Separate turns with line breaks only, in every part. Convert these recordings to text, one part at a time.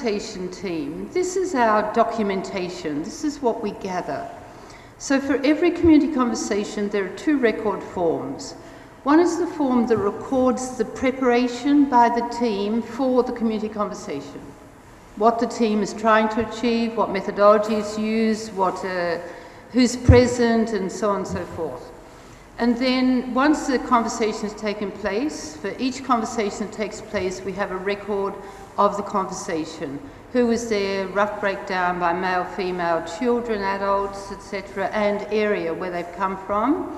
facilitation team, this is our documentation. This is what we gather. So for every community conversation, there are 2 record forms. One is the form that records the preparation by the team for the community conversation. What the team is trying to achieve, what methodology is used, who's present, and so on and so forth. And then once the conversation has taken place, for each conversation that takes place, we have a record of the conversation. Who was there, rough breakdown by male, female, children, adults, etc., and area where they've come from.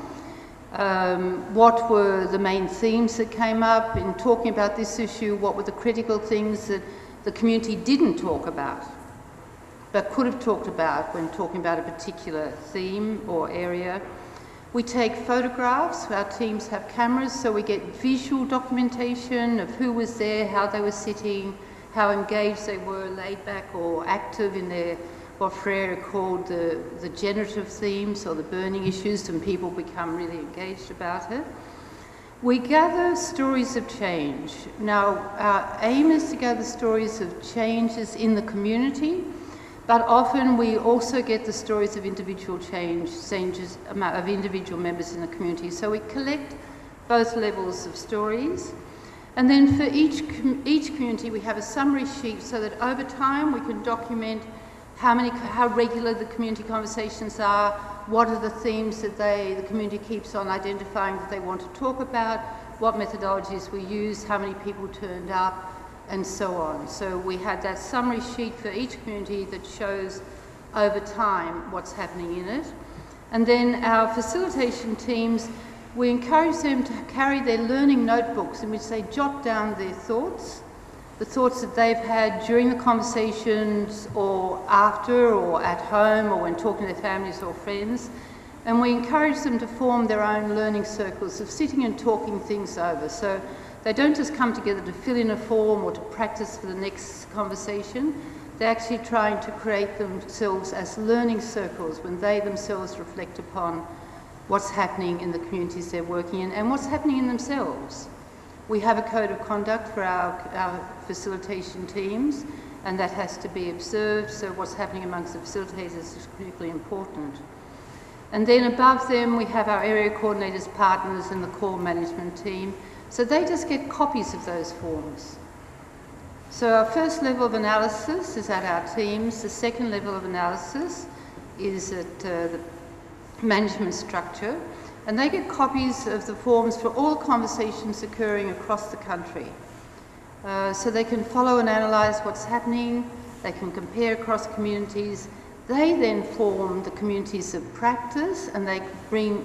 What were the main themes that came up in talking about this issue? What were the critical things that the community didn't talk about, but could have talked about when talking about a particular theme or area? We take photographs. Our teams have cameras, so we get visual documentation of who was there, how they were sitting, how engaged they were, laid back or active in their, what Freire called the generative themes or the burning issues, and people become really engaged about it. We gather stories of change. Now, our aim is to gather stories of changes in the community, but often we also get the stories of individual changes of individual members in the community. So we collect both levels of stories. And then for each community, we have a summary sheet so that over time we can document how regular the community conversations are, what are the themes that the community keeps on identifying that they want to talk about, what methodologies we use, how many people turned up, and so on. So we had that summary sheet for each community that shows over time what's happening in it. And then our facilitation teams, we encourage them to carry their learning notebooks in which they jot down their thoughts, the thoughts that they've had during the conversations or after or at home or when talking to their families or friends. And we encourage them to form their own learning circles of sitting and talking things over. So they don't just come together to fill in a form or to practice for the next conversation. They're actually trying to create themselves as learning circles when they themselves reflect upon what's happening in the communities they're working in and what's happening in themselves. We have a code of conduct for our facilitation teams, and that has to be observed, so what's happening amongst the facilitators is critically important. And then above them we have our area coordinators, partners, and the core management team, so they just get copies of those forms. So our first level of analysis is at our teams. The second level of analysis is at the management structure, and they get copies of the forms for all conversations occurring across the country. So they can follow and analyse what's happening, they can compare across communities. They then form the communities of practice, and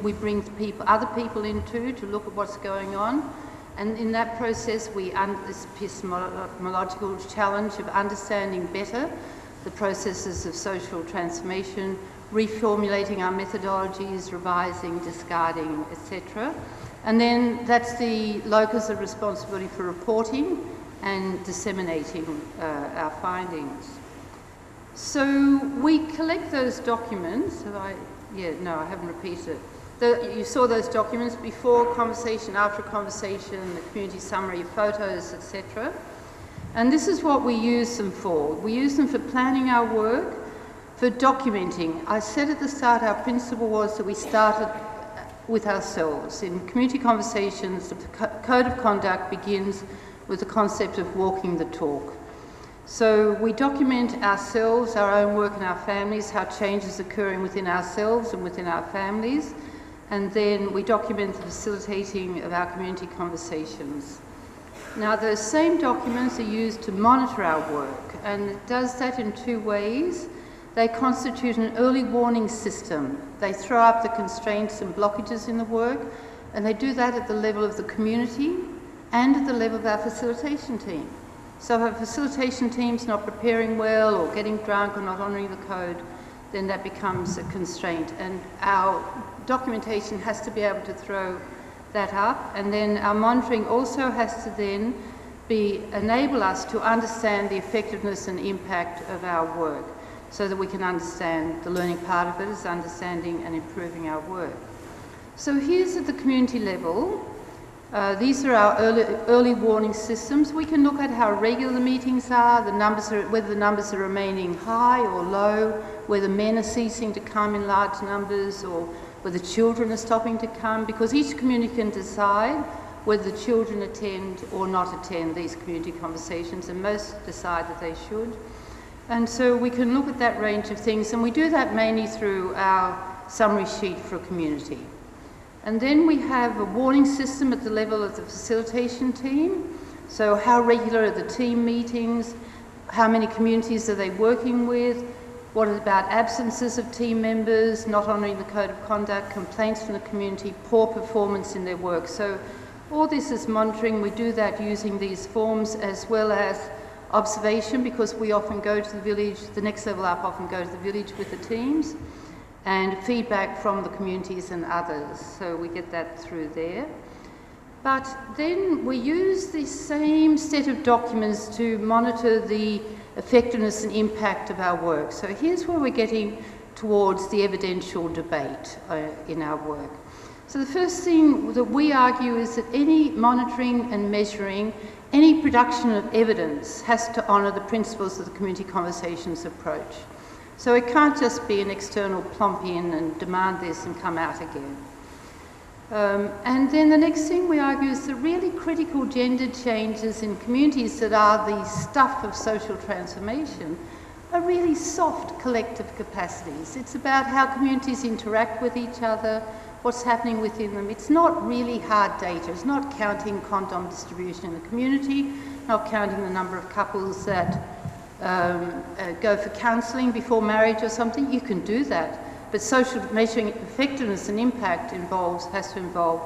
we bring other people in too to look at what's going on. And in that process, this epistemological challenge of understanding better the processes of social transformation, reformulating our methodologies, revising, discarding, etc. And then that's the locus of responsibility for reporting and disseminating our findings. So we collect those documents. I haven't repeated it. You saw those documents before conversation, after conversation, the community summary, photos, etc. And this is what we use them for. We use them for planning our work, for documenting. I said at the start our principle was that we started with ourselves. In community conversations, the code of conduct begins with the concept of walking the talk. So we document ourselves, our own work and our families, how change is occurring within ourselves and within our families, and then we document the facilitating of our community conversations. Now those same documents are used to monitor our work, and it does that in 2 ways. They constitute an early warning system. They throw up the constraints and blockages in the work, and they do that at the level of the community and at the level of our facilitation team. So if our facilitation team's not preparing well or getting drunk or not honouring the code, then that becomes a constraint. And our documentation has to be able to throw that up, and then our monitoring also has to then enable us to understand the effectiveness and impact of our work, so that we can understand the learning part of it is understanding and improving our work. So here's at the community level These are our early warning systems. We can look at how regular the meetings are, whether the numbers are remaining high or low, whether men are ceasing to come in large numbers, or whether children are stopping to come, because each community can decide whether the children attend or not attend these community conversations, and most decide that they should. And so we can look at that range of things, and we do that mainly through our summary sheet for a community. And then we have a warning system at the level of the facilitation team. So how regular are the team meetings? How many communities are they working with? What about absences of team members, not honouring the code of conduct, complaints from the community, poor performance in their work? So all this is monitoring. We do that using these forms, as well as observation, because we often go to the village, the next level up often go to the village with the teams, and feedback from the communities and others. So we get that through there. But then we use the same set of documents to monitor the effectiveness and impact of our work. So here's where we're getting towards the evidential debate in our work. So the first thing that we argue is that any monitoring and measuring, any production of evidence has to honour the principles of the community conversations approach. So it can't just be an external plump in and demand this and come out again. And then the next thing we argue is the really critical gender changes in communities that are the stuff of social transformation are really soft collective capacities. It's about how communities interact with each other, what's happening within them. It's not really hard data. It's not counting condom distribution in the community, not counting the number of couples that go for counselling before marriage or something. You can do that. But social measuring effectiveness and impact has to involve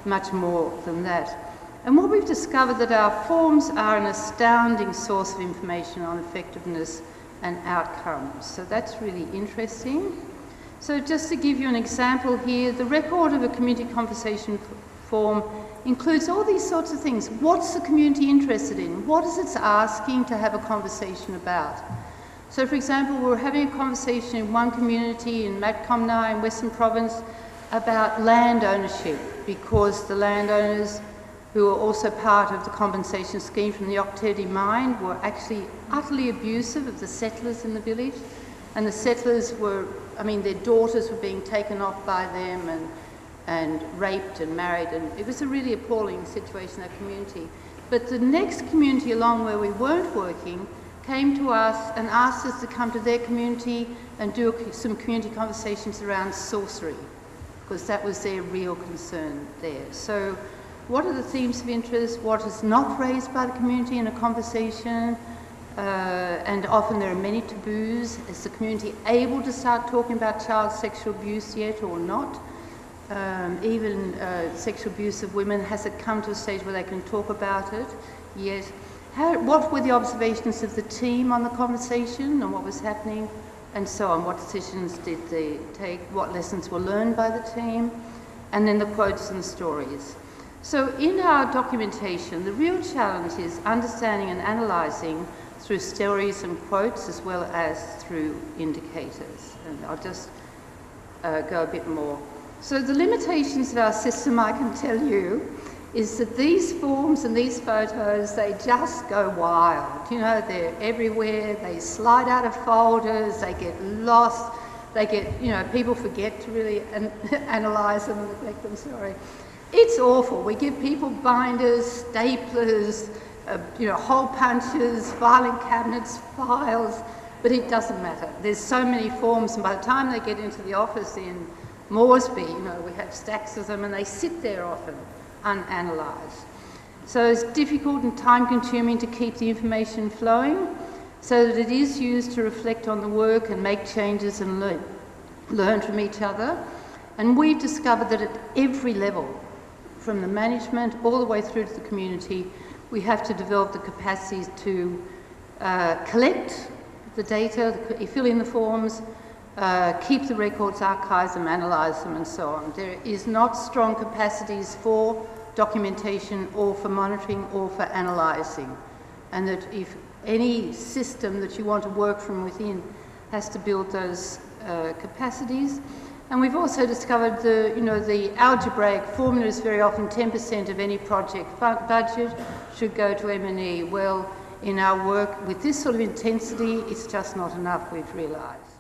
much more than that. And what we've discovered that our forms are an astounding source of information on effectiveness and outcomes. So that's really interesting. So just to give you an example here, the record of a community conversation form includes all these sorts of things. What's the community interested in? What is it asking to have a conversation about? So, for example, we were having a conversation in one community in Matcomna in Western Province about land ownership, because the landowners who were also part of the compensation scheme from the Octedi mine were actually utterly abusive of the settlers in the village. And the settlers were, their daughters were being taken off by them and raped and married, and it was a really appalling situation in that community. But the next community along where we weren't working came to us and asked us to come to their community and do some community conversations around sorcery, because that was their real concern there. So what are the themes of interest? What is not raised by the community in a conversation? And often there are many taboos. Is the community able to start talking about child sexual abuse yet or not? Even sexual abuse of women, has it come to a stage where they can talk about it yet? What were the observations of the team on the conversation and what was happening, and so on? What decisions did they take? What lessons were learned by the team? And then the quotes and stories. So in our documentation, the real challenge is understanding and analysing through stories and quotes, as well as through indicators. And I'll just go a bit more. So the limitations of our system, I can tell you, is that these forms and these photos, they just go wild. They're everywhere, they slide out of folders, they get lost, they get, people forget to really analyse them and reflect them, sorry. It's awful. We give people binders, staplers, hole punches, filing cabinets, files, but it doesn't matter. There's so many forms, and by the time they get into the office in Moresby, we have stacks of them, and they sit there often unanalysed. So it's difficult and time-consuming to keep the information flowing, so that it is used to reflect on the work and make changes and learn from each other. And we've discovered that at every level, from the management all the way through to the community, we have to develop the capacities to collect the data, fill in the forms, keep the records, archive them, analyse them, and so on. There is not strong capacities for documentation or for monitoring or for analysing. And that if any system that you want to work from within has to build those capacities. And we've also discovered the algebraic formula is very often 10% of any project budget should go to M&E. Well, in our work with this sort of intensity, it's just not enough, we've realised.